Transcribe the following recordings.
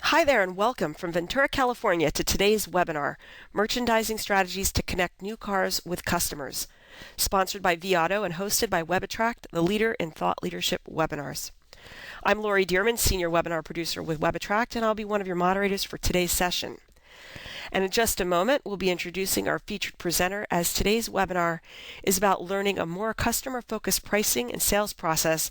Hi there and welcome from Ventura, California to today's webinar, Merchandising Strategies to Connect New Cars with Customers, sponsored by vAuto and hosted by WebAttract, the leader in thought leadership webinars. I'm Lori Dearman, Senior Webinar Producer with WebAttract, and I'll be one of your moderators for today's session. And in just a moment, we'll be introducing our featured presenter, as today's webinar is about learning a more customer-focused pricing and sales process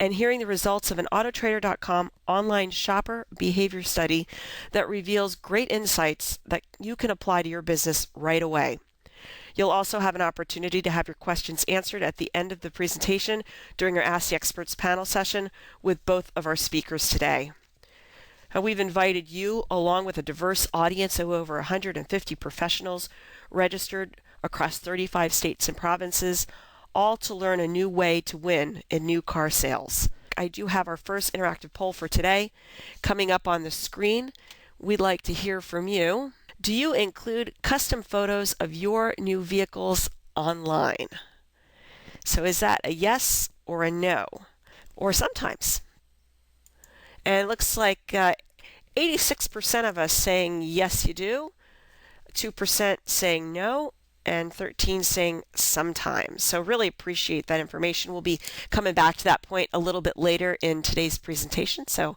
and hearing the results of an Autotrader.com online shopper behavior study that reveals great insights that you can apply to your business right away. You'll also have an opportunity to have your questions answered at the end of the presentation during our Ask the Experts panel session with both of our speakers today. We've invited you, along with a diverse audience of over 150 professionals registered across 35 states and provinces, all to learn a new way to win in new car sales. I do have our first interactive poll for today coming up on the screen. We'd like to hear from you. Do you include custom photos of your new vehicles online? So is that a yes or a no? Or sometimes? And it looks like 86% of us saying yes you do, 2% saying no, and 13 saying sometimes. So really appreciate that information. We'll be coming back to that point a little bit later in today's presentation, so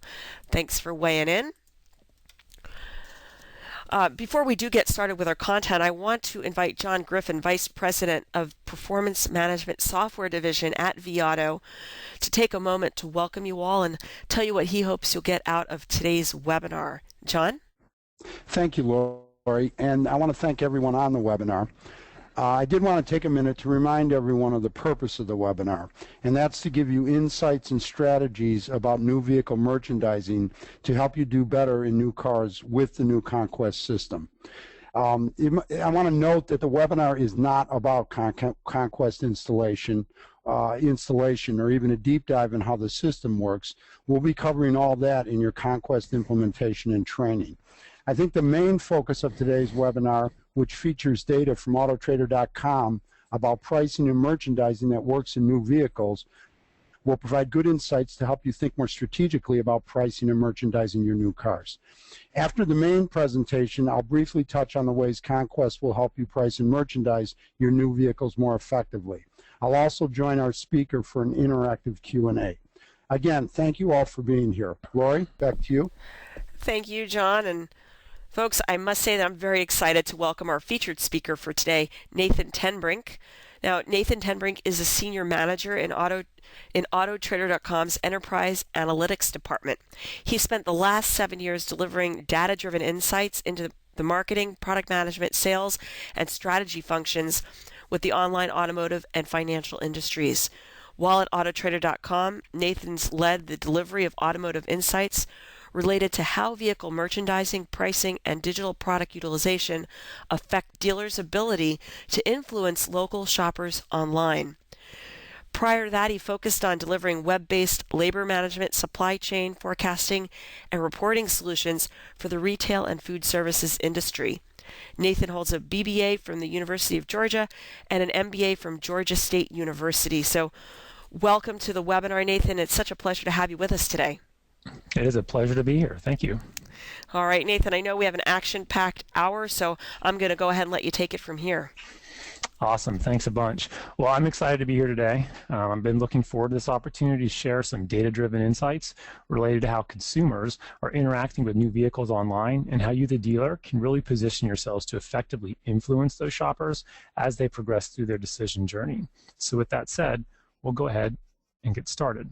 thanks for weighing in. Before we do get started with our content, I want to invite John Griffin, Vice President of Performance Management Software Division at vAuto, to take a moment to welcome you all and tell you what he hopes you'll get out of today's webinar. John? Thank you, Lori, and I want to thank everyone on the webinar. I did want to take a minute to remind everyone of the purpose of the webinar, and that's to give you insights and strategies about new vehicle merchandising to help you do better in new cars with the new Conquest system. I want to note that the webinar is not about Conquest installation or even a deep dive in how the system works. We'll be covering all that in your Conquest implementation and training. I think the main focus of today's webinar, which features data from Autotrader.com about pricing and merchandising that works in new vehicles, will provide good insights to help you think more strategically about pricing and merchandising your new cars. After the main presentation, I'll briefly touch on the ways Conquest will help you price and merchandise your new vehicles more effectively. I'll also join our speaker for an interactive Q&A. Again, thank you all for being here. Lori, back to you. Thank you, John. And folks, I must say that I'm very excited to welcome our featured speaker for today, Nathan Tenbrink. Now, Nathan Tenbrink is a senior manager in Autotrader.com's Enterprise Analytics Department. He spent the last 7 years delivering data-driven insights into the marketing, product management, sales, and strategy functions with the online automotive and financial industries. While at Autotrader.com, Nathan's led the delivery of automotive insights related to how vehicle merchandising, pricing, and digital product utilization affect dealers' ability to influence local shoppers online. Prior to that, he focused on delivering web-based labor management, supply chain forecasting, and reporting solutions for the retail and food services industry. Nathan holds a BBA from the University of Georgia and an MBA from Georgia State University. So welcome to the webinar, Nathan. It's such a pleasure to have you with us today. It is a pleasure to be here. Thank you. All right, Nathan, I know we have an action-packed hour, so I'm going to go ahead and let you take it from here. Awesome. Thanks a bunch. Well, I'm excited to be here today. I've been looking forward to this opportunity to share some data-driven insights related to how consumers are interacting with new vehicles online and how you, the dealer, can really position yourselves to effectively influence those shoppers as they progress through their decision journey. So with that said, we'll go ahead and get started.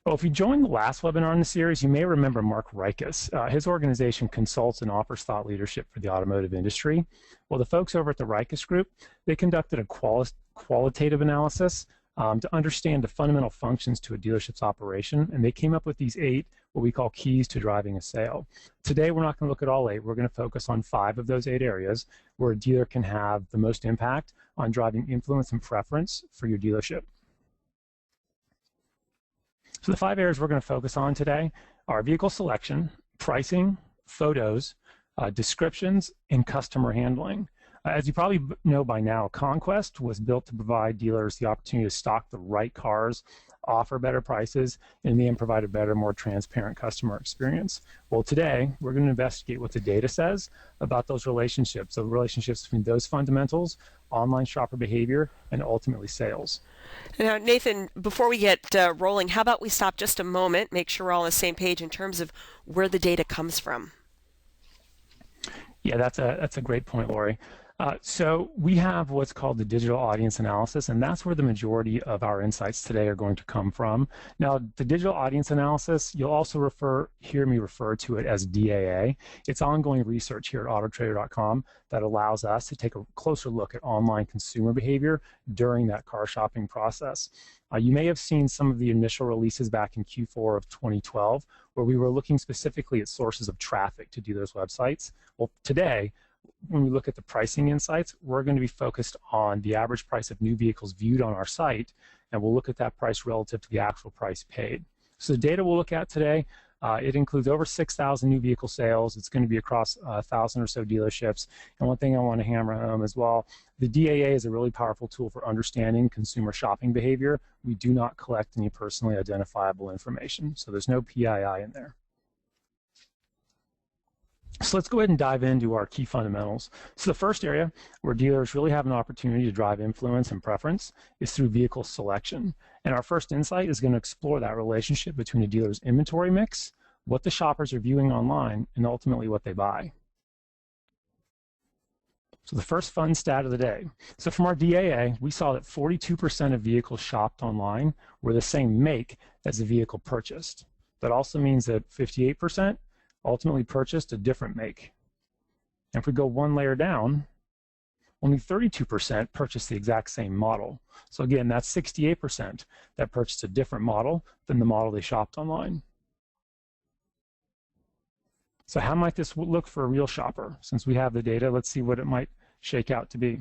Well, if you joined the last webinar in the series, you may remember Mark Rikus. His organization consults and offers thought leadership for the automotive industry. Well, the folks over at the Rikus Group, they conducted a qualitative analysis to understand the fundamental functions to a dealership's operation, and they came up with these 8 what we call keys to driving a sale. Today, we're not going to look at all 8. We're going to focus on 5 of those 8 areas where a dealer can have the most impact on driving influence and preference for your dealership. So the 5 areas we're going to focus on today are vehicle selection, pricing, photos, descriptions, and customer handling. As you probably know by now, Conquest was built to provide dealers the opportunity to stock the right cars, offer better prices, and then provide a better, more transparent customer experience. Well, today, we're going to investigate what the data says about those relationships, the relationships between those fundamentals, online shopper behavior, and ultimately sales. Now, Nathan, before we get rolling, how about we stop just a moment, make sure we're all on the same page in terms of where the data comes from? Yeah, that's a great point, Lori. So we have what's called the digital audience analysis, and that's where the majority of our insights today are going to come from. Now, the digital audience analysis, you'll also hear me refer to it as DAA. It's ongoing research here at autotrader.com that allows us to take a closer look at online consumer behavior during that car shopping process. You may have seen some of the initial releases back in Q4 of 2012, where we were looking specifically at sources of traffic to dealers' websites. Well, today, when we look at the pricing insights, we're going to be focused on the average price of new vehicles viewed on our site, and we'll look at that price relative to the actual price paid. So the data we'll look at today, it includes over 6,000 new vehicle sales. It's going to be across 1,000 or so dealerships. And one thing I want to hammer home as well, the DAA is a really powerful tool for understanding consumer shopping behavior. We do not collect any personally identifiable information, so there's no PII in there. So let's go ahead and dive into our key fundamentals. So the first area where dealers really have an opportunity to drive influence and preference is through vehicle selection. And our first insight is going to explore that relationship between a dealer's inventory mix, what the shoppers are viewing online, and ultimately what they buy. So the first fun stat of the day. So from our DAA, we saw that 42% of vehicles shopped online were the same make as the vehicle purchased. That also means that 58% ultimately purchased a different make. And if we go one layer down, only 32% purchased the exact same model. So again, that's 68% that purchased a different model than the model they shopped online. So how might this look for a real shopper? Since we have the data, let's see what it might shake out to be.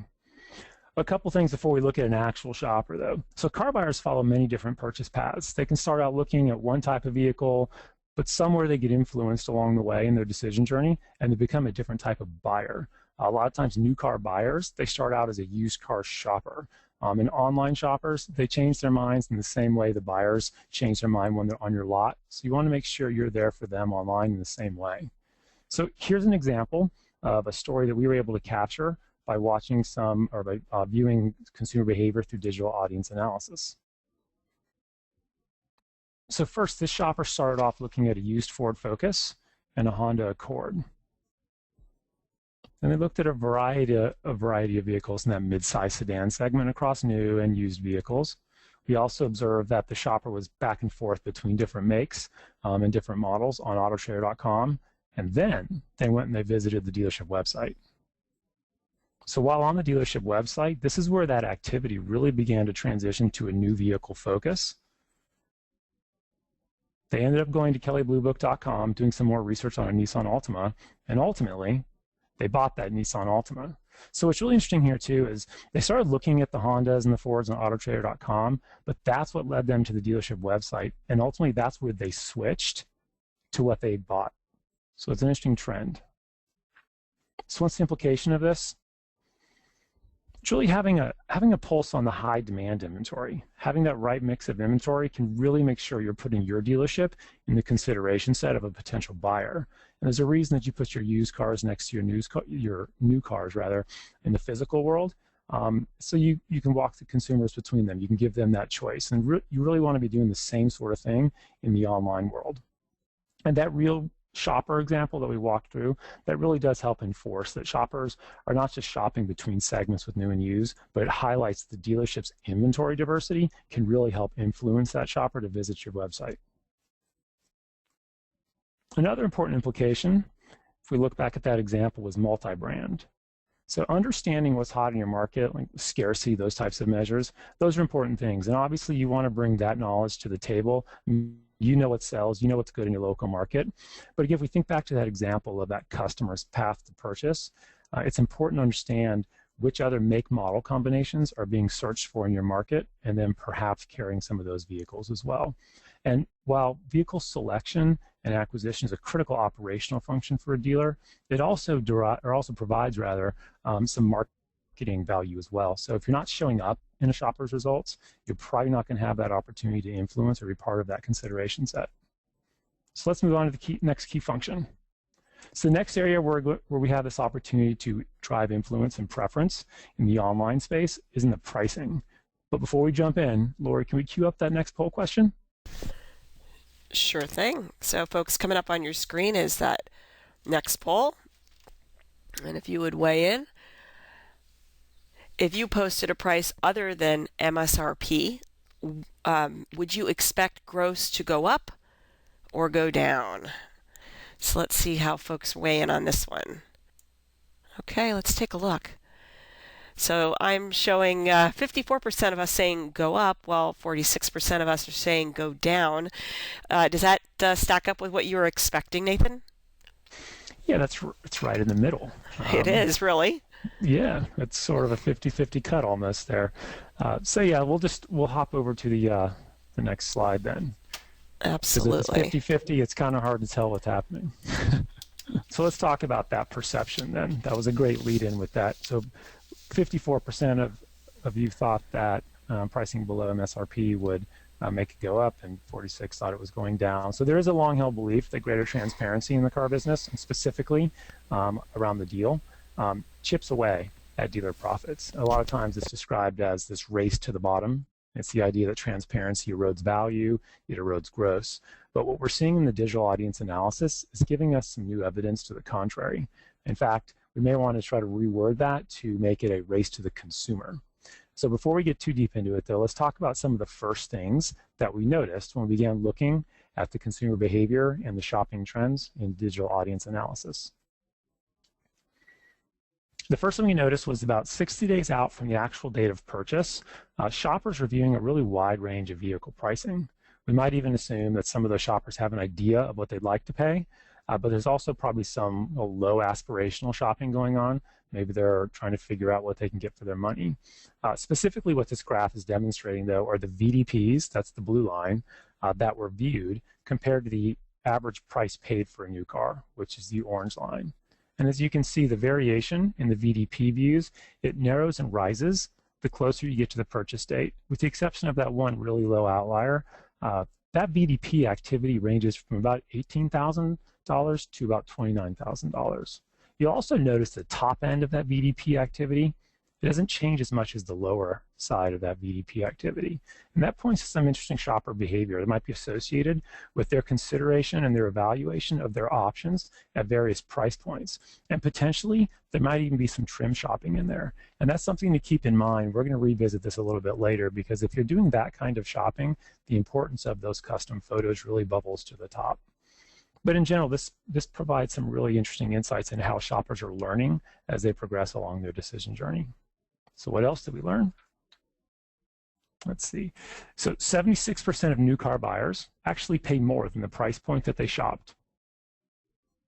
A couple things before we look at an actual shopper, though. So car buyers follow many different purchase paths. They can start out looking at one type of vehicle, but somewhere they get influenced along the way in their decision journey, and they become a different type of buyer. A lot of times new car buyers, they start out as a used car shopper. And online shoppers, they change their minds in the same way the buyers change their mind when they're on your lot. So you want to make sure you're there for them online in the same way. So here's an example of a story that we were able to capture by watching by viewing consumer behavior through digital audience analysis. So first, this shopper started off looking at a used Ford Focus and a Honda Accord. And they looked at a variety of vehicles in that mid-size sedan segment across new and used vehicles. We also observed that the shopper was back and forth between different makes and different models on autotrader.com. And then they went and they visited the dealership website. So while on the dealership website, this is where that activity really began to transition to a new vehicle focus. They ended up going to kellybluebook.com, doing some more research on a Nissan Altima, and ultimately, they bought that Nissan Altima. So what's really interesting here, too, is they started looking at the Hondas and the Fords on autotrader.com, but that's what led them to the dealership website, and ultimately, that's where they switched to what they bought. So it's an interesting trend. So what's the implication of this? It's really having a pulse on the high demand inventory. Having that right mix of inventory can really make sure you're putting your dealership in the consideration set of a potential buyer. And there's a reason that you put your used cars next to your new cars rather in the physical world. So you can walk the consumers between them. You can give them that choice. And you really want to be doing the same sort of thing in the online world. And that real shopper example that we walked through, that really does help enforce that shoppers are not just shopping between segments with new and used, but it highlights the dealership's inventory diversity can really help influence that shopper to visit your website. Another important implication, if we look back at that example, was multi-brand. So understanding what's hot in your market, like scarcity, those types of measures, those are important things. And obviously you want to bring that knowledge to the table. You know what sells, you know what's good in your local market. But again, if we think back to that example of that customer's path to purchase, it's important to understand which other make model combinations are being searched for in your market, and then perhaps carrying some of those vehicles as well. And while vehicle selection and acquisition is a critical operational function for a dealer, it also provides some market marketing value as well. So if you're not showing up in a shopper's results, you're probably not going to have that opportunity to influence or be part of that consideration set. So let's move on to the next key function. So the next area where we have this opportunity to drive influence and preference in the online space is in the pricing. But before we jump in, Lori, can we queue up that next poll question? Sure thing. So folks, coming up on your screen is that next poll. And if you would weigh in, if you posted a price other than MSRP, would you expect gross to go up or go down? So let's see how folks weigh in on this one. Okay, let's take a look. So I'm showing 54% of us saying go up, while 46% of us are saying go down. Does that stack up with what you were expecting, Nathan? Yeah, it's right in the middle. It is, really. Yeah, it's sort of a 50-50 cut almost there. So yeah, we'll hop over to the next slide then. Absolutely. Because if it's 50-50, it's kind of hard to tell what's happening. So let's talk about that perception then. That was a great lead in with that. So 54% of you thought that pricing below MSRP would make it go up, and 46 thought it was going down. So there is a long-held belief that greater transparency in the car business, and specifically around the deal, chips away at dealer profits. A lot of times it's described as this race to the bottom. It's the idea that transparency erodes value, it erodes gross. But what we're seeing in the digital audience analysis is giving us some new evidence to the contrary. In fact, we may want to try to reword that to make it a race to the consumer. So before we get too deep into it, though, let's talk about some of the first things that we noticed when we began looking at the consumer behavior and the shopping trends in digital audience analysis. The first thing we noticed was about 60 days out from the actual date of purchase, shoppers are viewing a really wide range of vehicle pricing. We might even assume that some of those shoppers have an idea of what they'd like to pay, but there's also probably some low aspirational shopping going on. Maybe they're trying to figure out what they can get for their money. Specifically what this graph is demonstrating, though, are the VDPs, that's the blue line, that were viewed compared to the average price paid for a new car, which is the orange line. And as you can see, the variation in the VDP views, it narrows and rises the closer you get to the purchase date, with the exception of that one really low outlier. That VDP activity ranges from about $18,000 to about $29,000. You'll also notice the top end of that VDP activity, it doesn't change as much as the lower side of that VDP activity. And that points to some interesting shopper behavior that might be associated with their consideration and their evaluation of their options at various price points. And potentially, there might even be some trim shopping in there. And that's something to keep in mind. We're going to revisit this a little bit later, because if you're doing that kind of shopping, the importance of those custom photos really bubbles to the top. But in general, this provides some really interesting insights into how shoppers are learning as they progress along their decision journey. So what else did we learn? Let's see. So 76% of new car buyers actually pay more than the price point that they shopped.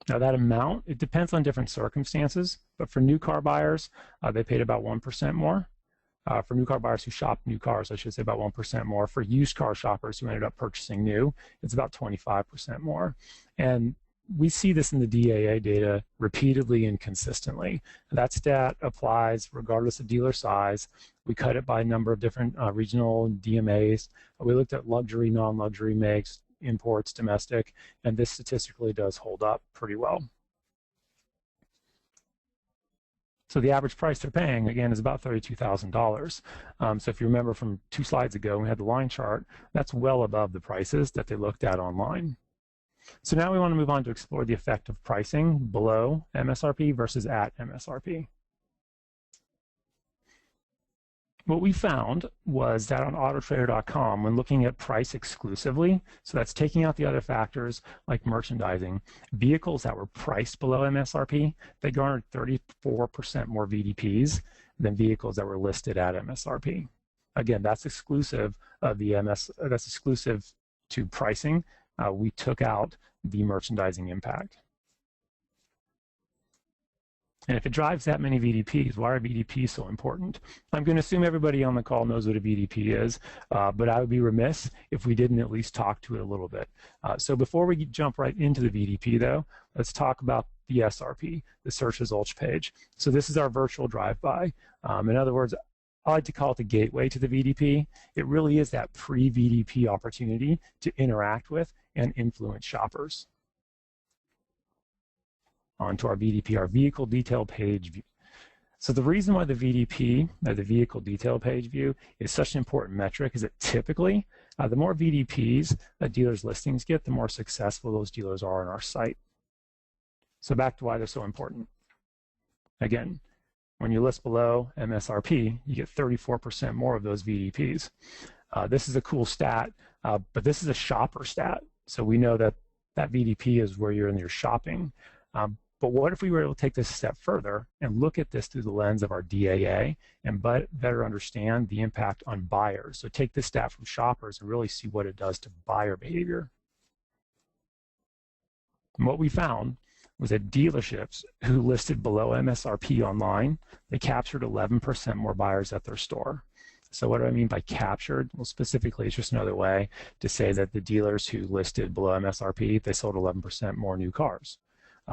Now that amount, it depends on different circumstances, but for new car buyers, they paid about 1% more. For new car buyers who shop new cars, I should say about 1% more. For used car shoppers who ended up purchasing new, it's about 25% more. And we see this in the DAA data repeatedly and consistently. That stat applies regardless of dealer size. We cut it by a number of different regional DMAs. We looked at luxury, non-luxury makes, imports, domestic, and this statistically does hold up pretty well. So the average price they're paying, again, is about $32,000. So if you remember from 2 slides ago, we had the line chart, that's well above the prices that they looked at online. So now we want to move on to explore the effect of pricing below MSRP versus at MSRP. What we found was that on autotrader.com, when looking at price exclusively, so that's taking out the other factors like merchandising, vehicles that were priced below MSRP, they garnered 34% more VDPs than vehicles that were listed at MSRP. Again, that's exclusive of the that's exclusive to pricing. We took out the merchandising impact. And if it drives that many VDPs, why are VDPs so important? I'm going to assume everybody on the call knows what a VDP is, but I would be remiss if we didn't at least talk to it a little bit. So before we jump right into the VDP, though, let's talk about the SRP, the search results page. So this is our virtual drive-by. In other words, I like to call it the gateway to the VDP. It really is that pre-VDP opportunity to interact with and influence shoppers. Onto our VDP, our vehicle detail page view. So the reason why the VDP, or the vehicle detail page view, is such an important metric is that typically the more VDPs that dealers' listings get, the more successful those dealers are on our site. So back to why they're so important. Again, when you list below MSRP, you get 34% more of those VDPs. This is a cool stat, but this is a shopper stat. So we know that that VDP is where you're in your shopping. But what if we were able to take this a step further and look at this through the lens of our DAA and better understand the impact on buyers? So take this stat from shoppers and really see what it does to buyer behavior. And what we found was that dealerships who listed below MSRP online, they captured 11% more buyers at their store. So what do I mean by captured? Well, specifically, it's just another way to say that the dealers who listed below MSRP, they sold 11% more new cars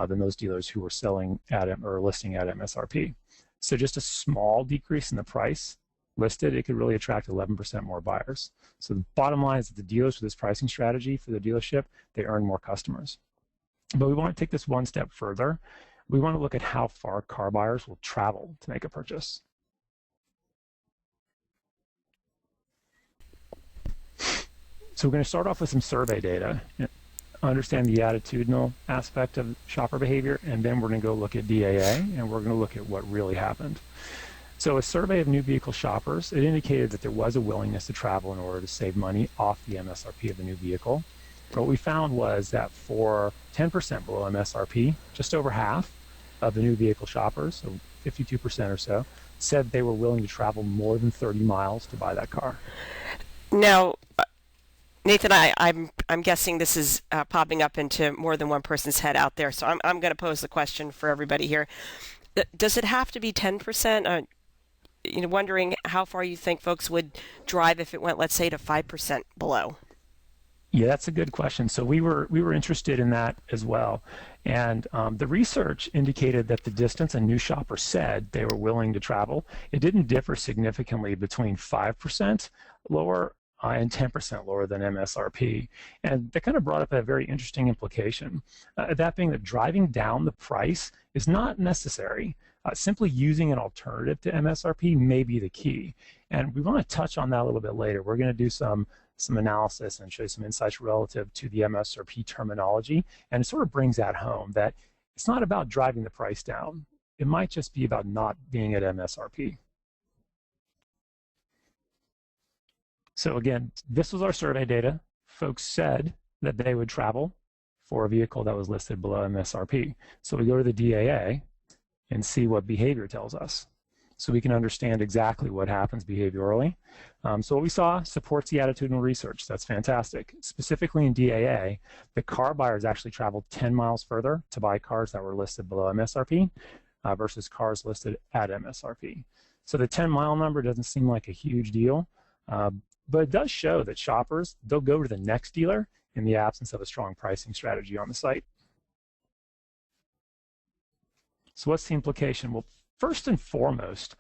than those dealers who were selling at or listing at MSRP. So just a small decrease in the price listed, it could really attract 11% more buyers. So the bottom line is that the dealers with this pricing strategy for the dealership, they earn more customers. But we want to take this one step further. We want to look at how far car buyers will travel to make a purchase. So we're going to start off with some survey data, understand the attitudinal aspect of shopper behavior, and then we're going to go look at DAA, and we're going to look at what really happened. So a survey of new vehicle shoppers, it indicated that there was a willingness to travel in order to save money off the MSRP of the new vehicle. But what we found was that for 10% below MSRP, just over half of the new vehicle shoppers, so 52% or so, said they were willing to travel more than 30 miles to buy that car. Now, Nathan, I'm guessing this is popping up into more than one person's head out there, so I'm going to pose the question for everybody here. Does it have to be 10%? Wondering how far you think folks would drive if it went, let's say, to 5% below. Yeah, that's a good question. So we were interested in that as well. And the research indicated that the distance a new shopper said they were willing to travel, it didn't differ significantly between 5% lower and 10% lower than MSRP. And that kind of brought up a very interesting implication, that being that driving down the price is not necessary. Simply using an alternative to MSRP may be the key. And we want to touch on that a little bit later. We're going to do some analysis and show some insights relative to the MSRP terminology, and it sort of brings that home that it's not about driving the price down. It might just be about not being at MSRP. So again, this was our survey data. Folks said that they would travel for a vehicle that was listed below MSRP. So we go to the DAA and see what behavior tells us, so we can understand exactly what happens behaviorally. So what we saw supports the attitudinal research. That's fantastic. Specifically in DAA, the car buyers actually traveled 10 miles further to buy cars that were listed below MSRP versus cars listed at MSRP. So the 10-mile number doesn't seem like a huge deal, but it does show that shoppers, they'll go to the next dealer in the absence of a strong pricing strategy on the site. So what's the implication? Well, first and foremost,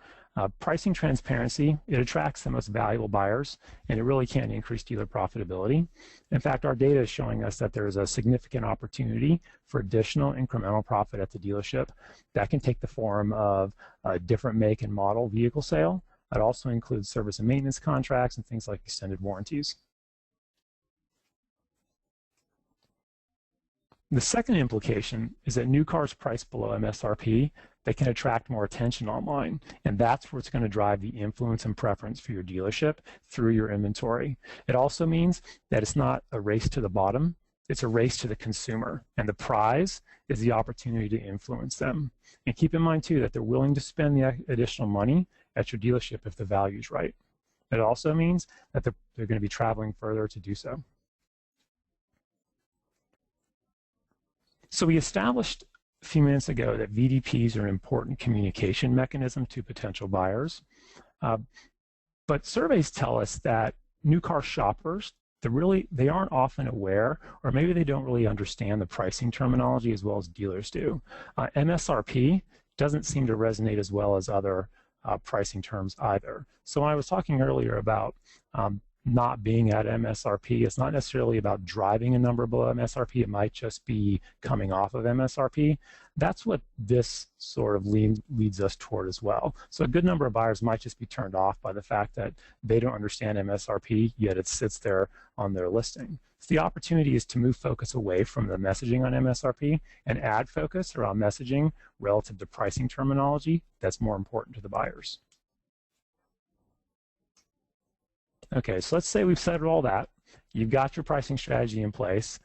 pricing transparency, it attracts the most valuable buyers, and it really can increase dealer profitability. In fact, our data is showing us that there is a significant opportunity for additional incremental profit at the dealership. That can take the form of a different make and model vehicle sale. It also includes service and maintenance contracts and things like extended warranties. The second implication is that new cars priced below MSRP, they can attract more attention online, and that's what's going to drive the influence and preference for your dealership through your inventory. It also means that it's not a race to the bottom, it's a race to the consumer, and the prize is the opportunity to influence them. And keep in mind too that they're willing to spend the additional money at your dealership if the value is right. It also means that they're going to be traveling further to do so. So we established a few minutes ago that VDPs are an important communication mechanism to potential buyers. But surveys tell us that new car shoppers, they aren't often aware, or maybe they don't really understand the pricing terminology as well as dealers do. MSRP doesn't seem to resonate as well as other pricing terms either. So when I was talking earlier about not being at MSRP, it's not necessarily about driving a number below MSRP. It might just be coming off of MSRP. That's what this sort of leads us toward as well. So a good number of buyers might just be turned off by the fact that they don't understand MSRP, yet it sits there on their listing. So the opportunity is to move focus away from the messaging on MSRP and add focus around messaging relative to pricing terminology that's more important to the buyers. Okay, so let's say we've said all that. You've got your pricing strategy in place.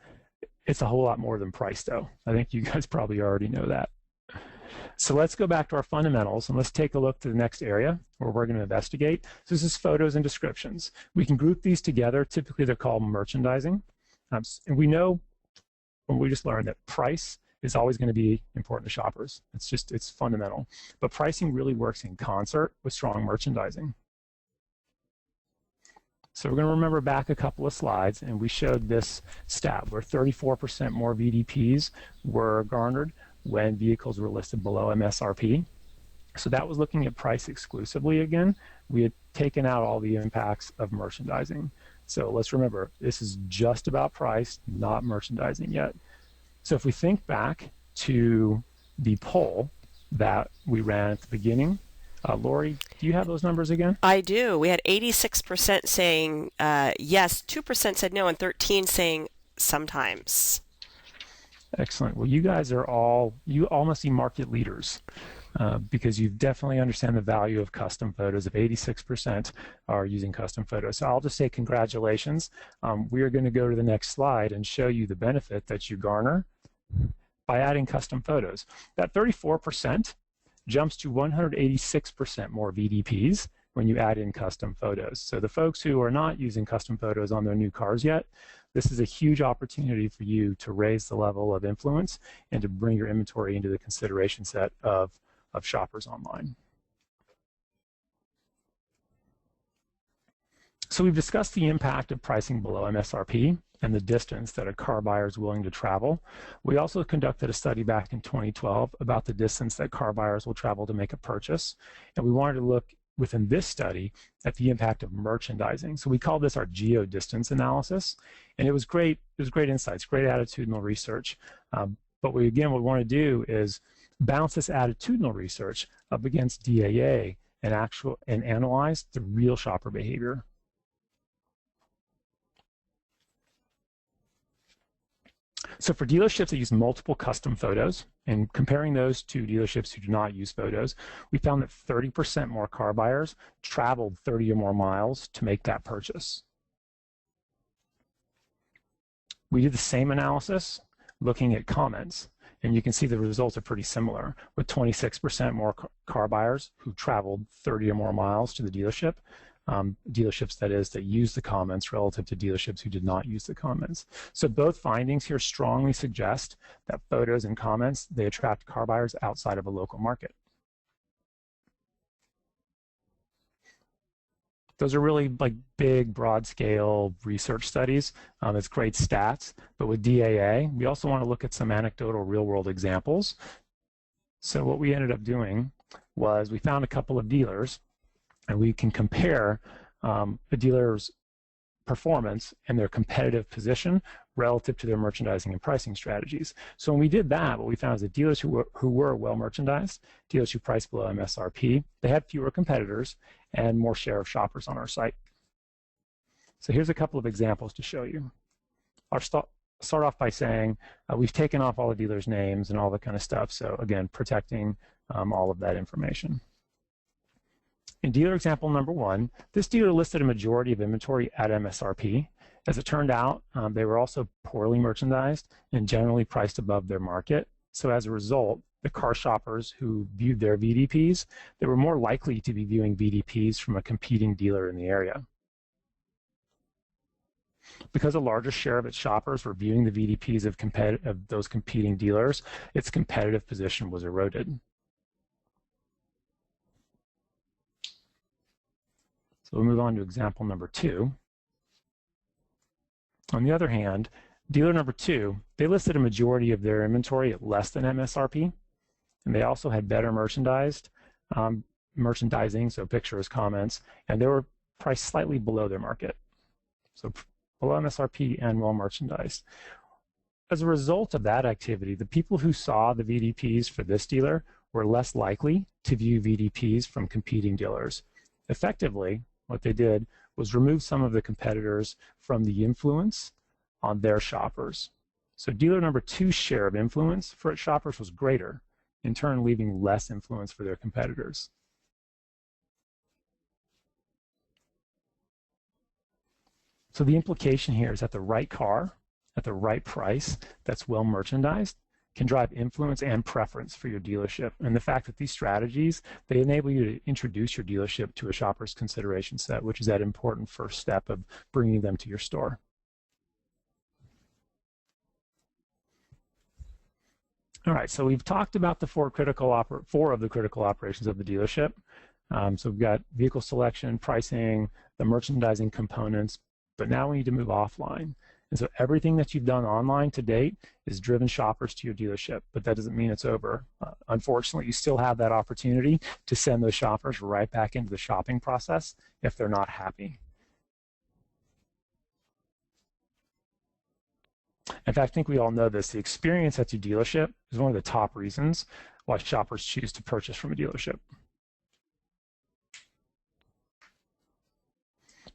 It's a whole lot more than price, though. I think you guys probably already know that. So let's go back to our fundamentals, and let's take a look to the next area where we're going to investigate. So this is photos and descriptions. We can group these together. Typically, they're called merchandising. And we know, when we just learned, that price is always going to be important to shoppers. It's fundamental. But pricing really works in concert with strong merchandising. So we're going to remember back a couple of slides, and we showed this stat where 34% more VDPs were garnered when vehicles were listed below MSRP. So that was looking at price exclusively again. We had taken out all the impacts of merchandising. So let's remember, this is just about price, not merchandising yet. So if we think back to the poll that we ran at the beginning, Lori, do you have those numbers again? I do. We had 86% saying yes, 2% said no, and 13% saying sometimes. Excellent. Well, you guys are you all must be market leaders because you definitely understand the value of custom photos. If 86% are using custom photos. So I'll just say congratulations. We are going to go to the next slide and show you the benefit that you garner by adding custom photos. That 34% jumps to 186% more VDPs when you add in custom photos. So the folks who are not using custom photos on their new cars yet, this is a huge opportunity for you to raise the level of influence and to bring your inventory into the consideration set of shoppers online. So we've discussed the impact of pricing below MSRP and the distance that a car buyer is willing to travel. We also conducted a study back in 2012 about the distance that car buyers will travel to make a purchase. And we wanted to look within this study at the impact of merchandising. So we called this our geo-distance analysis. And it was great. It was great insights, great attitudinal research. But what we want to do is bounce this attitudinal research up against DAA and analyze the real shopper behavior. So for dealerships that use multiple custom photos, and comparing those to dealerships who do not use photos, we found that 30% more car buyers traveled 30 or more miles to make that purchase. We did the same analysis looking at comments, and you can see the results are pretty similar, with 26% more car buyers who traveled 30 or more miles to the dealership. Dealerships, that is, that use the comments relative to dealerships who did not use the comments. So both findings here strongly suggest that photos and comments, they attract car buyers outside of a local market. Those are really like big, broad-scale research studies. It's great stats, but with DAA, we also want to look at some anecdotal real-world examples. So what we ended up doing was we found a couple of dealers, and we can compare the dealer's performance and their competitive position relative to their merchandising and pricing strategies. So when we did that, what we found is that dealers who were well merchandised, dealers who priced below MSRP, they had fewer competitors and more share of shoppers on our site. So here's a couple of examples to show you. I'll start off by saying we've taken off all the dealers' names and all that kind of stuff. So again, protecting all of that information. In dealer example number 1, this dealer listed a majority of inventory at MSRP. As it turned out, they were also poorly merchandised and generally priced above their market. So as a result, the car shoppers who viewed their VDPs, they were more likely to be viewing VDPs from a competing dealer in the area. Because a larger share of its shoppers were viewing the VDPs of those competing dealers, its competitive position was eroded. So we'll move on to example number 2. On the other hand, dealer number 2, they listed a majority of their inventory at less than MSRP, and they also had better merchandising, so pictures, comments, and they were priced slightly below their market, so below MSRP and well merchandised. As a result of that activity, the people who saw the VDPs for this dealer were less likely to view VDPs from competing dealers. Effectively, what they did was remove some of the competitors from the influence on their shoppers. So dealer number 2's share of influence for its shoppers was greater, in turn leaving less influence for their competitors. So the implication here is that the right car at the right price that's well merchandised can drive influence and preference for your dealership. And the fact that these strategies, they enable you to introduce your dealership to a shopper's consideration set, which is that important first step of bringing them to your store. All right, so we've talked about the four of the critical operations of the dealership. So we've got vehicle selection, pricing, the merchandising components, but now we need to move offline. And so everything that you've done online to date is driven shoppers to your dealership, but that doesn't mean it's over. Unfortunately, you still have that opportunity to send those shoppers right back into the shopping process if they're not happy. In fact, I think we all know this. The experience at your dealership is one of the top reasons why shoppers choose to purchase from a dealership.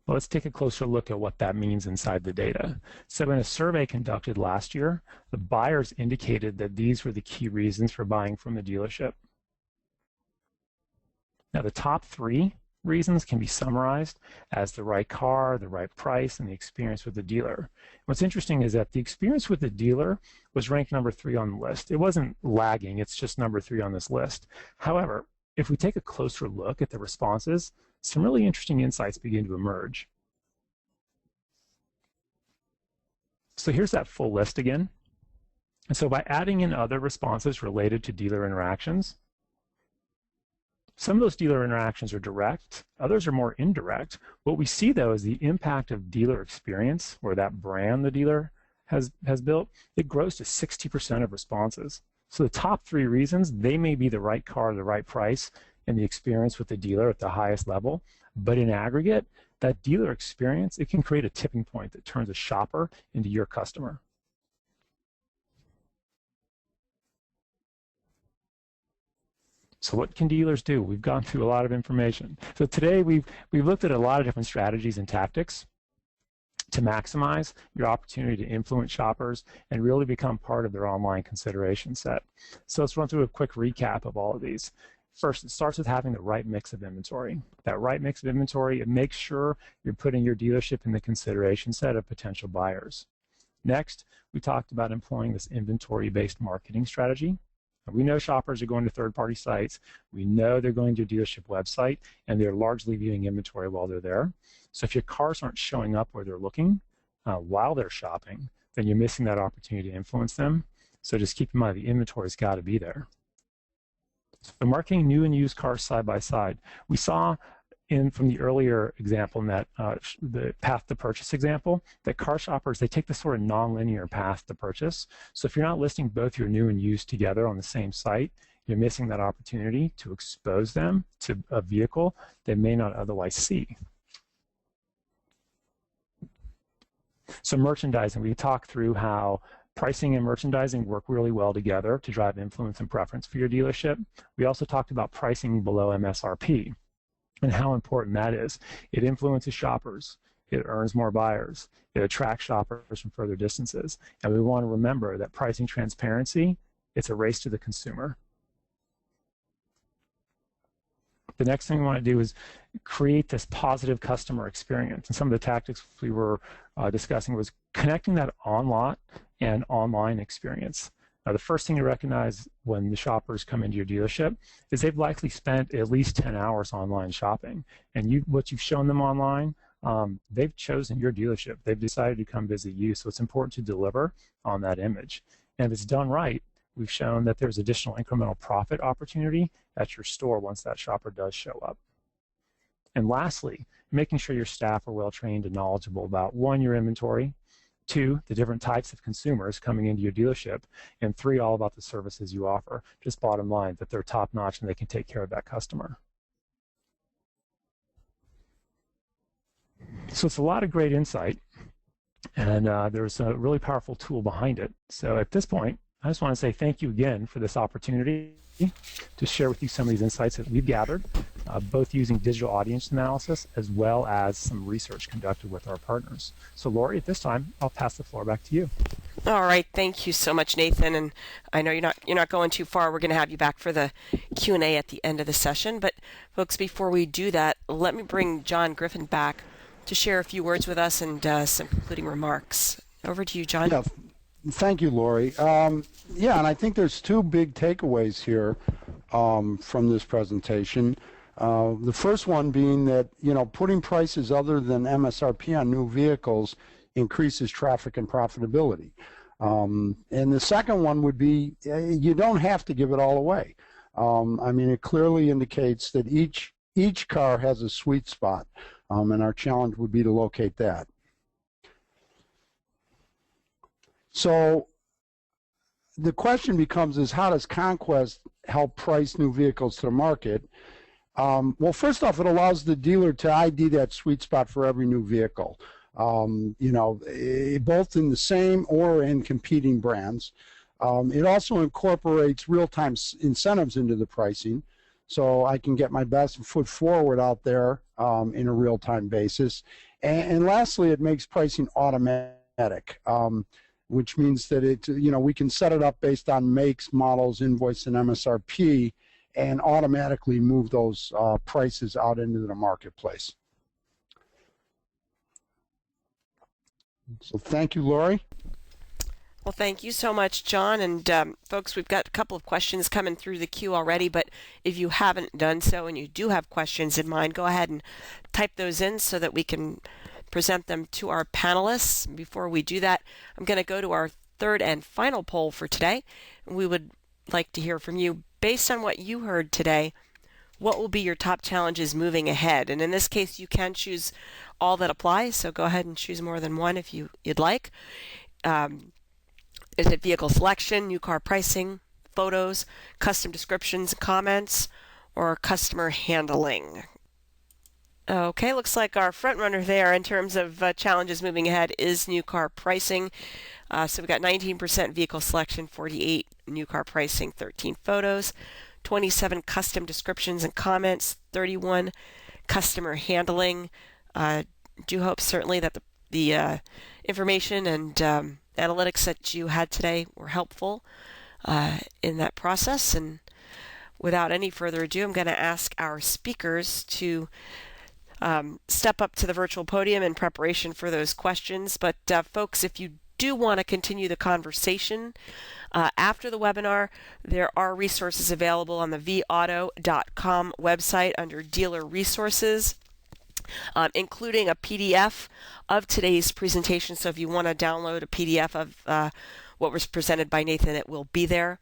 Well, let's take a closer look at what that means inside the data. So in a survey conducted last year, the buyers indicated that these were the key reasons for buying from the dealership. Now, the top 3 reasons can be summarized as the right car, the right price, and the experience with the dealer. What's interesting is that the experience with the dealer was ranked number 3 on the list. It wasn't lagging, it's just number 3 on this list. However, if we take a closer look at the responses, some really interesting insights begin to emerge. So here's that full list again. And so by adding in other responses related to dealer interactions, some of those dealer interactions are direct, others are more indirect. What we see, though, is the impact of dealer experience, or that brand the dealer has built, it grows to 60% of responses. So the top 3 reasons, they may be the right car, the right price, and the experience with the dealer at the highest level, but in aggregate, that dealer experience, it can create a tipping point that turns a shopper into your customer. So what can dealers do? We've gone through a lot of information. So today we've looked at a lot of different strategies and tactics to maximize your opportunity to influence shoppers and really become part of their online consideration set. So let's run through a quick recap of all of these. First, it starts with having the right mix of inventory. That right mix of inventory, it makes sure you're putting your dealership in the consideration set of potential buyers. Next, we talked about employing this inventory-based marketing strategy. We know shoppers are going to third-party sites. We know they're going to your dealership website, and they're largely viewing inventory while they're there. So if your cars aren't showing up where they're looking while they're shopping, then you're missing that opportunity to influence them. So just keep in mind the inventory's got to be there. So marketing new and used cars side by side. We saw from the earlier example in that the path to purchase example, that car shoppers, they take this sort of non-linear path to purchase. So if you're not listing both your new and used together on the same site, you're missing that opportunity to expose them to a vehicle they may not otherwise see. So merchandising, we talked through how pricing and merchandising work really well together to drive influence and preference for your dealership. We also talked about pricing below MSRP and how important that is. It influences shoppers. It earns more buyers. It attracts shoppers from further distances. And we want to remember that pricing transparency, it's a race to the consumer. The next thing we want to do is create this positive customer experience. And some of the tactics we were discussing was connecting that on-lot and online experience. Now, the first thing to recognize when the shoppers come into your dealership is they've likely spent at least 10 hours online shopping. And what you've shown them online they've chosen your dealership. They've decided to come visit you, so it's important to deliver on that image. And if it's done right, we've shown that there's additional incremental profit opportunity at your store once that shopper does show up. And lastly, making sure your staff are well trained and knowledgeable about 1, your inventory, 2, the different types of consumers coming into your dealership, and 3, all about the services you offer. Just bottom line, that they're top notch and they can take care of that customer. So it's a lot of great insight, and there's a really powerful tool behind it. So at this point, I just want to say thank you again for this opportunity to share with you some of these insights that we've gathered, both using digital audience analysis as well as some research conducted with our partners. So Lori, at this time, I'll pass the floor back to you. All right, thank you so much, Nathan. And I know you're not going too far. We're going to have you back for the Q&A at the end of the session. But folks, before we do that, let me bring John Griffin back to share a few words with us and some concluding remarks. Over to you, John. Yeah, thank you, Lori. Yeah, and I think there's 2 big takeaways here from this presentation. The first one being that, putting prices other than MSRP on new vehicles increases traffic and profitability. And the second one would be you don't have to give it all away. I mean, it clearly indicates that each car has a sweet spot, and our challenge would be to locate that. So the question becomes how does Conquest help price new vehicles to the market? Well, first off, it allows the dealer to ID that sweet spot for every new vehicle, both in the same or in competing brands. It also incorporates real-time incentives into the pricing, so I can get my best foot forward out there in a real-time basis. And lastly, it makes pricing automatic, which means that we can set it up based on makes, models, invoice, and MSRP, and automatically move those prices out into the marketplace. So thank you, Lori. Well, thank you so much, John. And folks, we've got a couple of questions coming through the queue already, but if you haven't done so and you do have questions in mind, go ahead and type those in so that we can present them to our panelists. Before we do that, I'm going to go to our third and final poll for today. We would like to hear from you. Based on what you heard today, what will be your top challenges moving ahead? And in this case, you can choose all that apply, so go ahead and choose more than one if you'd like. Is it vehicle selection, new car pricing, photos, custom descriptions and comments, or customer handling? Okay, looks like our front runner there in terms of challenges moving ahead is new car pricing. So we've got 19% vehicle selection, 48 new car pricing, 13 photos, 27 custom descriptions and comments, 31 customer handling. Do hope certainly that the information and analytics that you had today were helpful in that process. And without any further ado, I'm going to ask our speakers to step up to the virtual podium in preparation for those questions. But folks, if you do want to continue the conversation after the webinar, there are resources available on the vAuto.com website under Dealer Resources, including a PDF of today's presentation. So if you want to download a PDF of what was presented by Nathan, it will be there.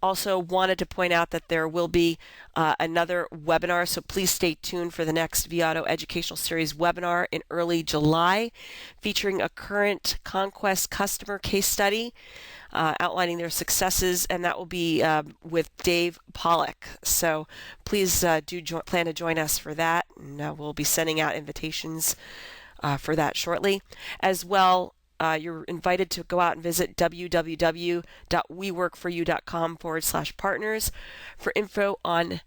Also wanted to point out that there will be another webinar, so please stay tuned for the next vAuto Educational Series webinar in early July, featuring a current Conquest customer case study outlining their successes, and that will be with Dave Pollock. So please plan to join us for that, and we'll be sending out invitations for that shortly. As well, you're invited to go out and visit www.weworkforyou.com/partners for info on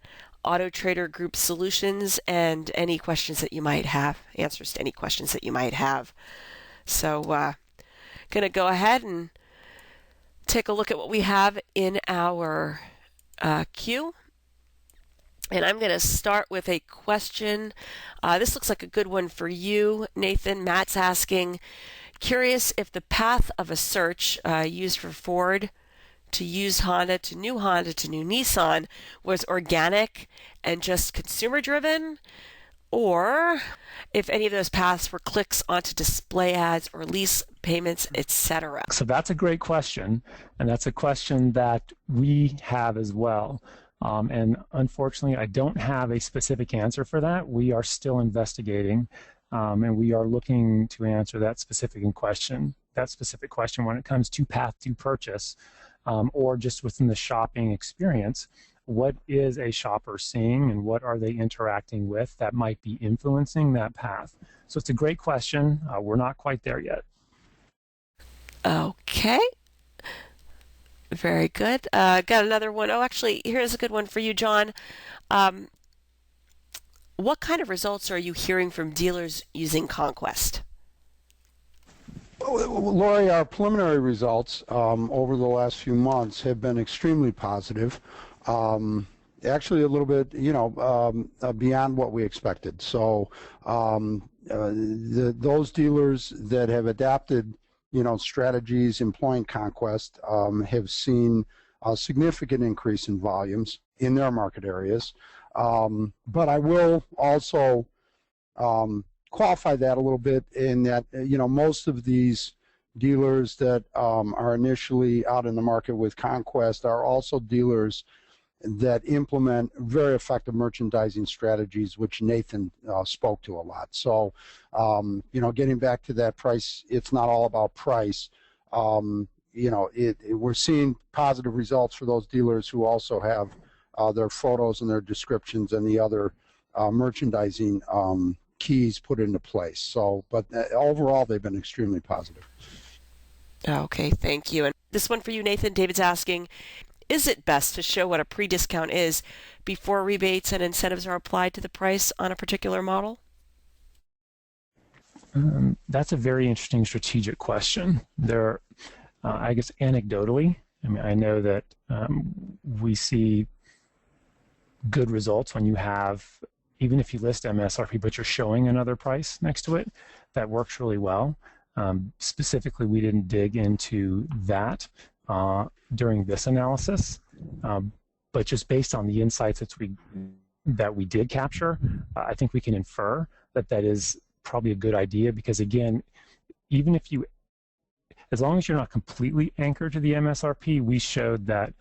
Auto Trader Group solutions and any questions that you might have, answers to any questions that you might have. So going to go ahead and take a look at what we have in our queue. And I'm going to start with a question. This looks like a good one for you, Nathan. Matt's asking, curious if the path of a search used for Ford to used Honda to new Nissan was organic and just consumer driven, or if any of those paths were clicks onto display ads or lease payments, etc.? So that's a great question, and that's a question that we have as well. And unfortunately, I don't have a specific answer for that. We are still investigating, and we are looking to answer that specific question when it comes to path to purchase, or just within the shopping experience. What is a shopper seeing, and what are they interacting with that might be influencing that path? So it's a great question. We're not quite there yet. Okay. Very good. Got another one. Oh, actually, here's a good one for you, John. What kind of results are you hearing from dealers using Conquest? Lori, our preliminary results over the last few months have been extremely positive. Actually, a little bit, beyond what we expected. So those dealers that have adapted, strategies employing Conquest have seen a significant increase in volumes in their market areas. But I will also qualify that a little bit in that, most of these dealers that are initially out in the market with Conquest are also dealers that implement very effective merchandising strategies, which Nathan spoke to a lot. So, getting back to that price, it's not all about price. We're seeing positive results for those dealers who also have their photos and their descriptions and the other merchandising keys put into place. So, but overall, they've been extremely positive. Okay, thank you. And this one for you, Nathan. David's asking, is it best to show what a pre-discount is before rebates and incentives are applied to the price on a particular model? That's a very interesting strategic question. I guess anecdotally, I know that we see good results when you have, even if you list MSRP, but you're showing another price next to it, that works really well. Specifically, we didn't dig into that during this analysis, but just based on the insights that we did capture, I think we can infer that is probably a good idea, because again, as long as you're not completely anchored to the MSRP, we showed that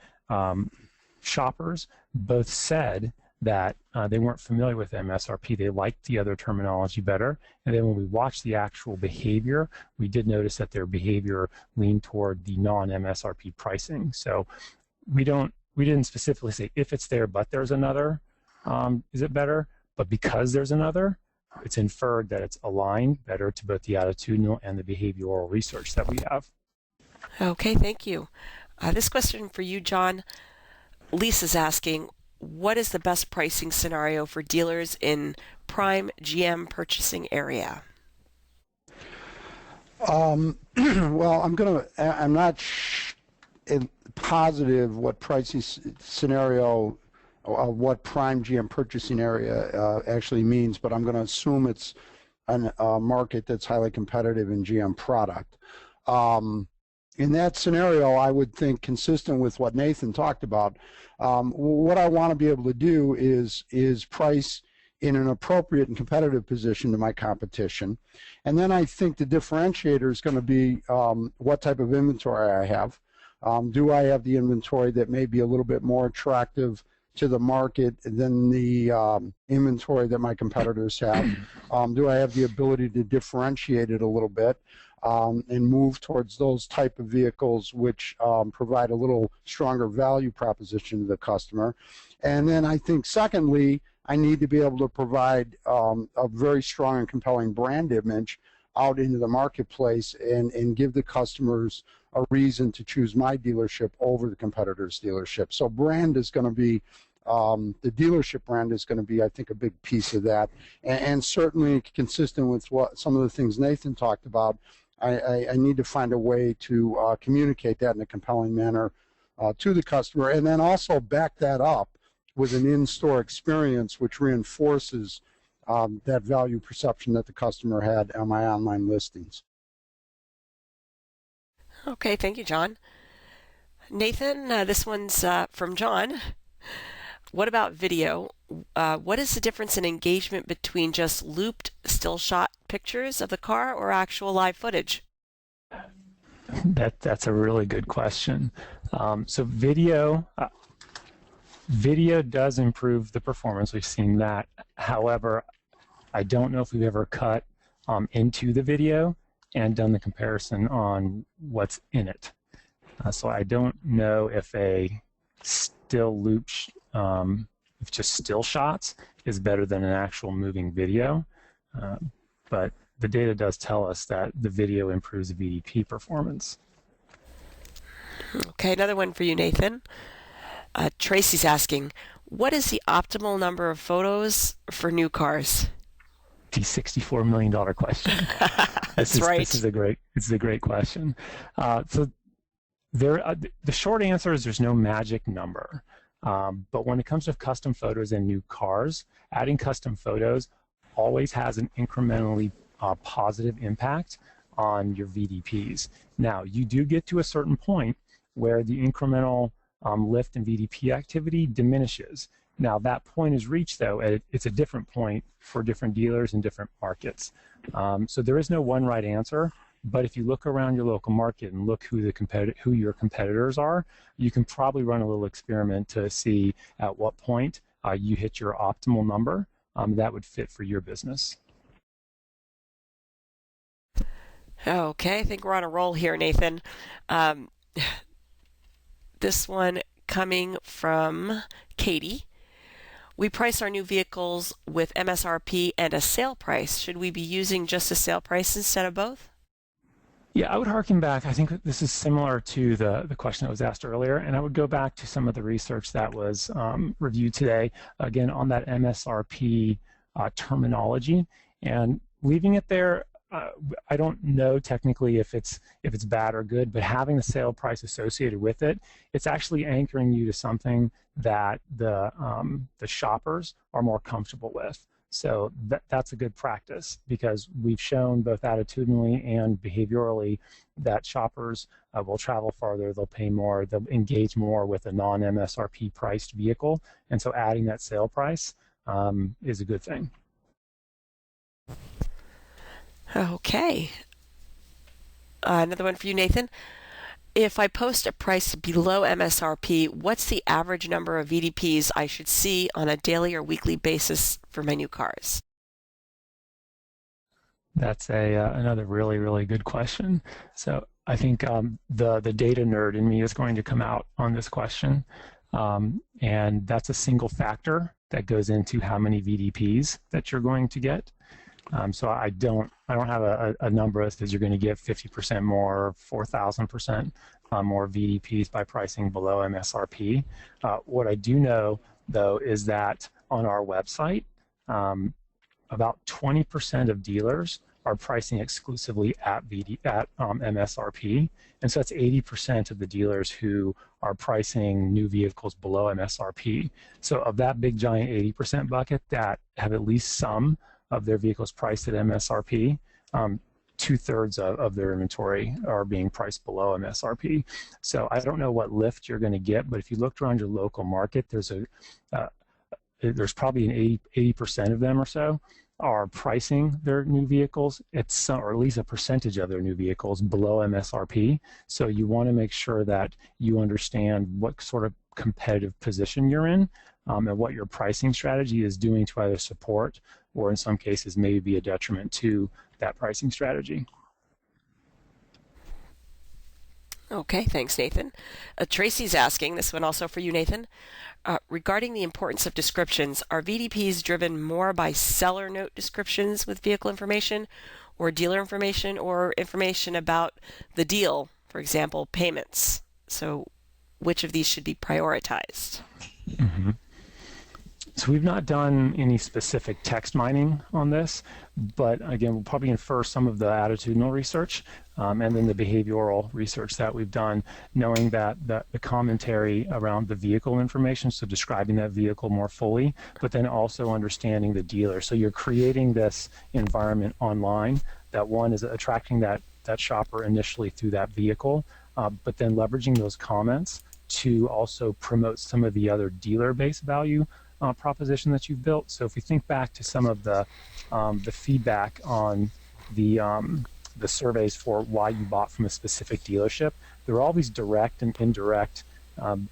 shoppers both said that they weren't familiar with MSRP. They liked the other terminology better. And then when we watched the actual behavior, we did notice that their behavior leaned toward the non-MSRP pricing. So we didn't specifically say if it's there but there's another, is it better? But because there's another, it's inferred that it's aligned better to both the attitudinal and the behavioral research that we have. Okay, thank you. This question for you, John. Lisa's asking, what is the best pricing scenario for dealers in prime GM purchasing area? Well, I'm not positive what pricing scenario, what prime GM purchasing area actually means, but I'm going to assume it's a market that's highly competitive in GM product. In that scenario, I would think, consistent with what Nathan talked about, what I want to be able to do is price in an appropriate and competitive position to my competition. And then I think the differentiator is going to be what type of inventory I have. Do I have the inventory that may be a little bit more attractive to the market than the inventory that my competitors have? Do I have the ability to differentiate it a little bit and move towards those type of vehicles which provide a little stronger value proposition to the customer? And then I think, secondly, I need to be able to provide a very strong and compelling brand image out into the marketplace and give the customers a reason to choose my dealership over the competitor's dealership. So brand is going to be, the dealership brand is going to be, I think, a big piece of that. And certainly consistent with what some of the things Nathan talked about, I need to find a way to communicate that in a compelling manner to the customer, and then also back that up with an in-store experience which reinforces that value perception that the customer had on my online listings. Okay, thank you, John. Nathan, this one's from John. What about video? what is the difference in engagement between just looped still shot pictures of the car or actual live footage? That's a really good question. So video does improve the performance. We've seen that. However, I don't know if we've ever cut into the video and done the comparison on what's in it. So I don't know if a still loop, if just still shots is better than an actual moving video. But the data does tell us that the video improves VDP performance. Okay, another one for you, Nathan. Tracy's asking, what is the optimal number of photos for new cars? The $64 million question. That's right. This is a great question. So the short answer is there's no magic number. But when it comes to custom photos and new cars, adding custom photos always has an incrementally positive impact on your VDPs. Now, you do get to a certain point where the incremental lift in VDP activity diminishes. Now, that point is reached, though, it's a different point for different dealers in different markets. So there is no one right answer, but if you look around your local market and look who your competitors are, you can probably run a little experiment to see at what point you hit your optimal number that would fit for your business. Okay, I think we're on a roll here, Nathan. This one coming from Katie. We price our new vehicles with MSRP and a sale price. Should we be using just a sale price instead of both? Yeah, I would harken back. I think this is similar to the question that was asked earlier, and I would go back to some of the research that was reviewed today, again, on that MSRP terminology, and leaving it there. I don't know technically if it's bad or good, but having the sale price associated with it, it's actually anchoring you to something that the shoppers are more comfortable with. So that's a good practice, because we've shown both attitudinally and behaviorally that shoppers will travel farther, they'll pay more, they'll engage more with a non-MSRP priced vehicle, and so adding that sale price is a good thing. Okay. Another one for you, Nathan. If I post a price below MSRP, what's the average number of VDPs I should see on a daily or weekly basis for my new cars? That's another really, really good question. So I think the data nerd in me is going to come out on this question. And that's a single factor that goes into how many VDPs that you're going to get. So I don't have a number that says you're going to get 50% more, 4,000% more VDPs by pricing below MSRP. What I do know, though, is that on our website, about 20% of dealers are pricing exclusively at MSRP, and so that's 80% of the dealers who are pricing new vehicles below MSRP. So of that big giant 80% bucket that have at least some of their vehicles priced at MSRP, 2/3 of their inventory are being priced below MSRP. So I don't know what lift you're going to get, but if you looked around your local market, there's probably an 80% of them or so are pricing their new vehicles at some, or at least a percentage of their new vehicles below MSRP. So you want to make sure that you understand what sort of competitive position you're in, and what your pricing strategy is doing to either support or in some cases maybe be a detriment to that pricing strategy. Okay, thanks, Nathan. Tracy's asking, this one also for you, Nathan. Regarding the importance of descriptions, are VDPs driven more by seller note descriptions with vehicle information, or dealer information, or information about the deal, for example, payments? So which of these should be prioritized? Mm-hmm. So we've not done any specific text mining on this, but again, we'll probably infer some of the attitudinal research and then the behavioral research that we've done, knowing that the commentary around the vehicle information, so describing that vehicle more fully, but then also understanding the dealer. So you're creating this environment online that, one, is attracting that shopper initially through that vehicle, but then leveraging those comments to also promote some of the other dealer-based value proposition that you've built. So if we think back to some of the feedback on the surveys for why you bought from a specific dealership, there are all these direct and indirect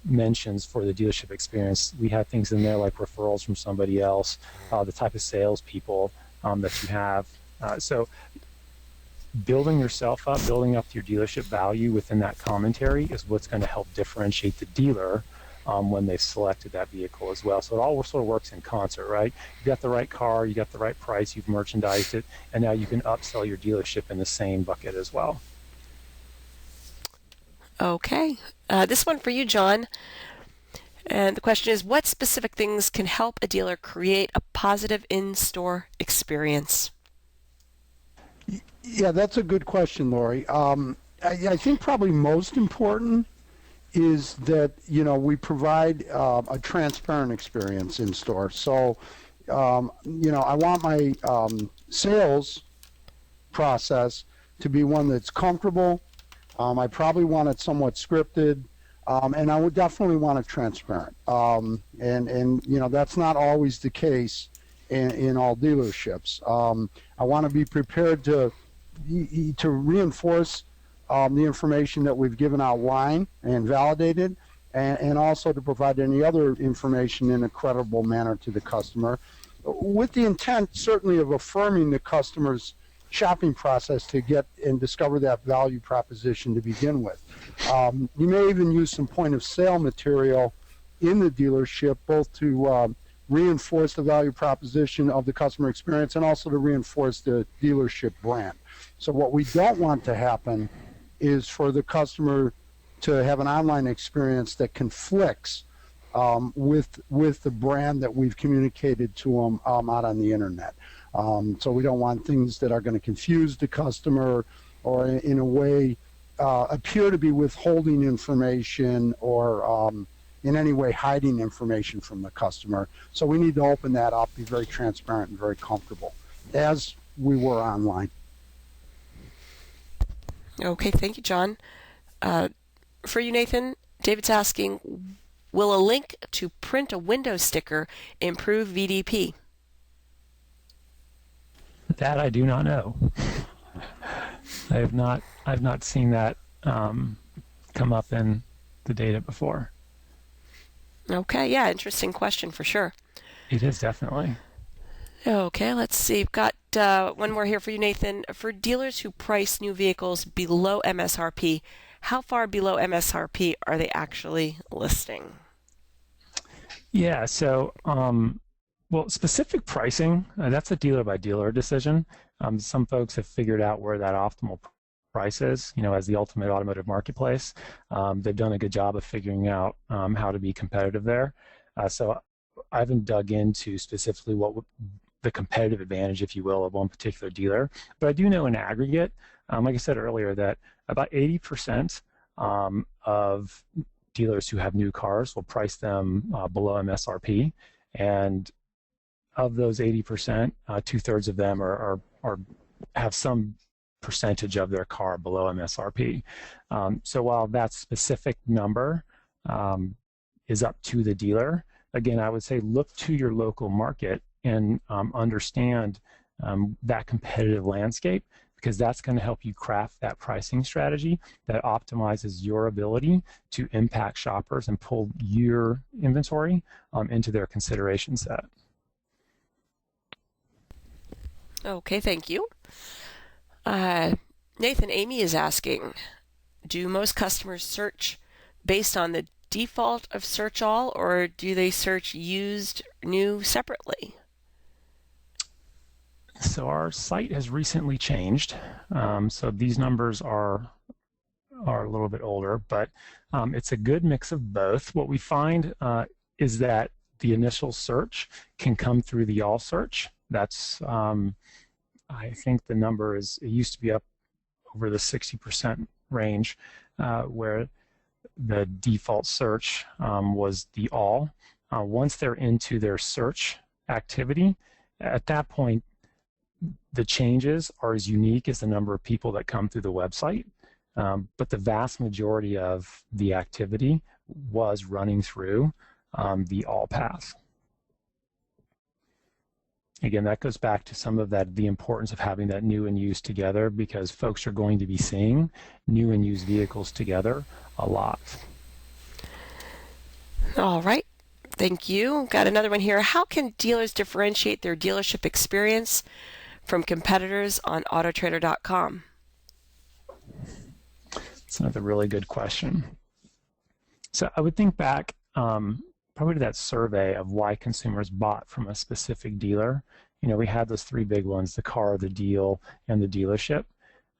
mentions for the dealership experience. We have things in there like referrals from somebody else, the type of salespeople that you have. So building yourself up, building up your dealership value within that commentary is what's going to help differentiate the dealer when they've selected that vehicle as well. So it all sort of works in concert, right? You got the right car, you got the right price, you've merchandised it, and now you can upsell your dealership in the same bucket as well. Okay. This one for you, John. And the question is, what specific things can help a dealer create a positive in-store experience? Yeah, that's a good question, Lori. I think probably most important is that, you know, we provide a transparent experience in store. So, you know, I want my sales process to be one that's comfortable. I probably want it somewhat scripted, and I would definitely want it transparent. And you know, that's not always the case in all dealerships. I want to be prepared to reinforce the information that we've given outline and validated, and also to provide any other information in a credible manner to the customer, with the intent certainly of affirming the customer's shopping process to get and discover that value proposition to begin with. You may even use some point of sale material in the dealership, both to reinforce the value proposition of the customer experience and also to reinforce the dealership brand. So what we don't want to happen is for the customer to have an online experience that conflicts with the brand that we've communicated to them out on the internet. So we don't want things that are going to confuse the customer or in a way appear to be withholding information or in any way hiding information from the customer. So we need to open that up, be very transparent and very comfortable, as we were online. Okay, thank you, John. For you, Nathan, David's asking, will a link to print a window sticker improve VDP? That I do not know. I've not seen that come up in the data before. Okay, yeah, interesting question for sure. It is definitely. Okay, let's see. We've got one more here for you, Nathan. For dealers who price new vehicles below MSRP, how far below MSRP are they actually listing? Yeah, so well, specific pricing, that's a dealer by dealer decision. Some folks have figured out where that optimal price is, you know, as the ultimate automotive marketplace. They've done a good job of figuring out how to be competitive there. So I haven't dug into specifically what the competitive advantage, if you will, of one particular dealer. But I do know in aggregate, like I said earlier, that about 80% of dealers who have new cars will price them below MSRP. And of those 80%, 2/3 of them are have some percentage of their car below MSRP. So while that specific number is up to the dealer, again, I would say look to your local market and understand that competitive landscape, because that's going to help you craft that pricing strategy that optimizes your ability to impact shoppers and pull your inventory into their consideration set. Okay, thank you. Nathan, Amy is asking, do most customers search based on the default of search all, or do they search used, new separately? So our site has recently changed. So these numbers are a little bit older, but it's a good mix of both. What we find is that the initial search can come through the all search. That's I think the number it used to be up over the 60% range, where the default search was the all. Once they're into their search activity, at that point, the changes are as unique as the number of people that come through the website, but the vast majority of the activity was running through the all path. Again, that goes back to some of that, the importance of having that new and used together, because folks are going to be seeing new and used vehicles together a lot. All right. Thank you. Got another one here. How can dealers differentiate their dealership experience from competitors on autotrader.com? It's another really good question. So I would think back probably to that survey of why consumers bought from a specific dealer. You know, we had those three big ones: the car, the deal, and the dealership.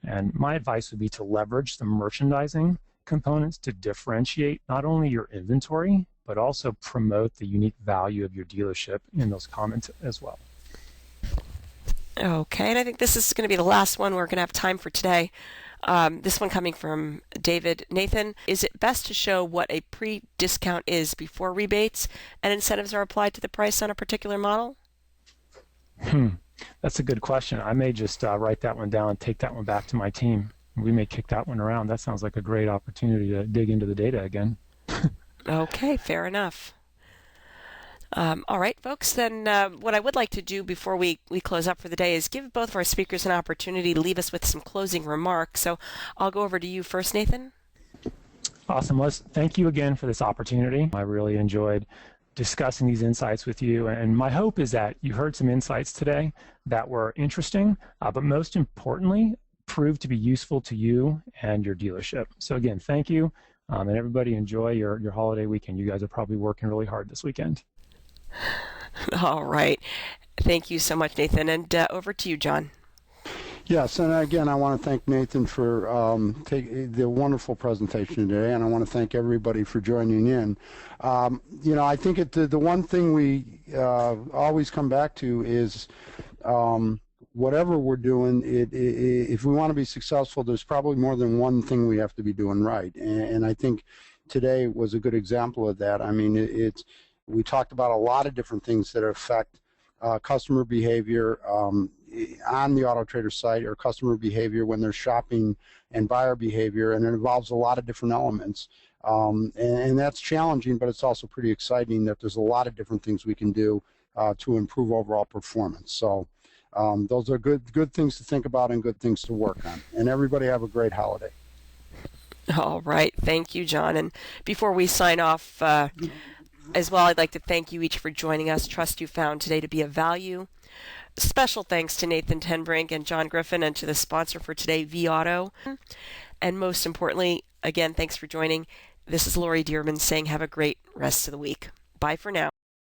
And my advice would be to leverage the merchandising components to differentiate not only your inventory, but also promote the unique value of your dealership in those comments as well. Okay, and I think this is going to be the last one we're going to have time for today. This one coming from David. Nathan, is it best to show what a pre-discount is before rebates and incentives are applied to the price on a particular model? That's a good question. I may just write that one down and take that one back to my team. We may kick that one around. That sounds like a great opportunity to dig into the data again. Okay, fair enough. All right, folks, then what I would like to do before we close up for the day is give both of our speakers an opportunity to leave us with some closing remarks. So I'll go over to you first, Nathan. Awesome, Les. Thank you again for this opportunity. I really enjoyed discussing these insights with you, and my hope is that you heard some insights today that were interesting, but most importantly, proved to be useful to you and your dealership. So again, thank you, and everybody enjoy your holiday weekend. You guys are probably working really hard this weekend. All right. Thank you so much, Nathan. And over to you, John. Yes, and again, I want to thank Nathan for the wonderful presentation today, and I want to thank everybody for joining in. You know, I think the one thing we always come back to is whatever we're doing, if we want to be successful, there's probably more than one thing we have to be doing right, and I think today was a good example of that. I mean, we talked about a lot of different things that affect customer behavior on the AutoTrader site, or customer behavior when they're shopping, and buyer behavior, and it involves a lot of different elements. And that's challenging, but it's also pretty exciting that there's a lot of different things we can do to improve overall performance. So those are good things to think about and good things to work on. And everybody have a great holiday. All right. Thank you, John. And before we sign off, as well, I'd like to thank you each for joining us. Trust you found today to be of value. Special thanks to Nathan Tenbrink and John Griffin, and to the sponsor for today, vAuto. And most importantly, again, thanks for joining. This is Lori Dearman saying have a great rest of the week. Bye for now.